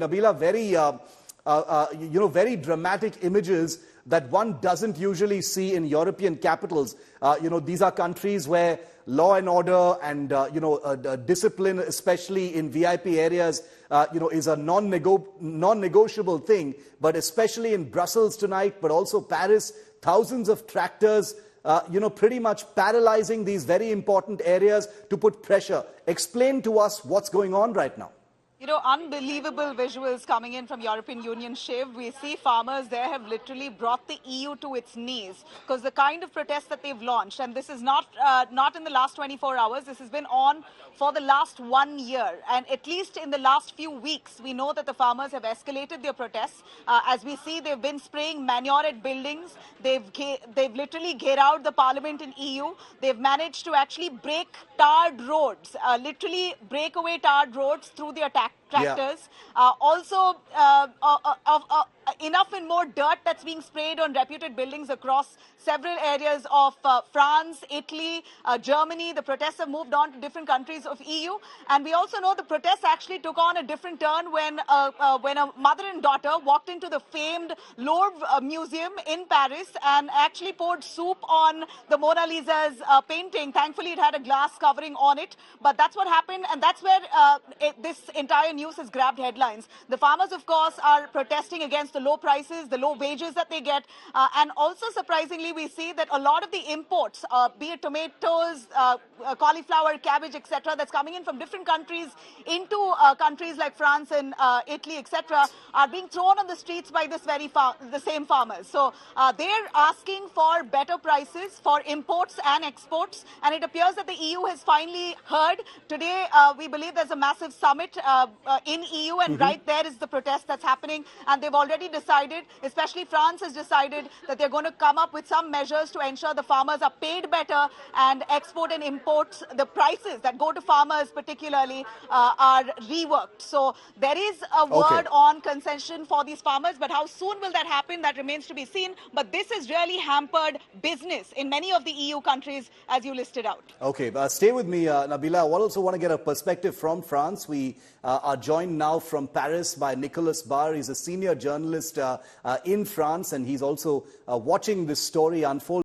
Nabila, very dramatic images that one doesn't usually see in European capitals. These are countries where law and order and, discipline, especially in VIP areas, is a non-negotiable thing. But especially in Brussels tonight, but also Paris, thousands of tractors, pretty much paralyzing these very important areas to put pressure. Explain to us what's going on right now. Unbelievable visuals coming in from European Union, Shiv. We see farmers there have literally brought the EU to its knees because the kind of protest that they've launched, and this is not in the last 24 hours, this has been on for the last 1 year. And at least in the last few weeks, we know that the farmers have escalated their protests. As we see, they've been spraying manure at buildings. They've literally out the parliament in EU. They've managed to actually break tarred roads, literally break away tarred roads through their tractors. Enough and more dirt that's being sprayed on reputed buildings across several areas of France, Italy, Germany. The protests have moved on to different countries of EU. And we also know the protests actually took on a different turn when a mother and daughter walked into the famed Louvre Museum in Paris and actually poured soup on the Mona Lisa's painting. Thankfully, it had a glass covering on it. But that's what happened. And that's where this entire news has grabbed headlines. The farmers, of course, are protesting against the low prices, the low wages that they get. And also, surprisingly, we see that a lot of the imports, be it tomatoes, cauliflower, cabbage, etc., that's coming in from different countries into countries like France and Italy, etc., are being thrown on the streets by the same farmers. So they're asking for better prices for imports and exports. And it appears that the EU has finally heard. Today, we believe there's a massive summit in EU, and right there is the protest that's happening. And they've already decided, especially France has decided, that they're going to come up with some measures to ensure the farmers are paid better and export and import, the prices that go to farmers particularly, are reworked. So there is a word on concession for these farmers, but how soon will that happen? That remains to be seen. But this has really hampered business in many of the EU countries, as you listed out. Okay, stay with me, Nabila. I also want to get a perspective from France. We are joined now from Paris by Nicolas Barr. He's a senior journalist in France, and he's also watching this story unfold.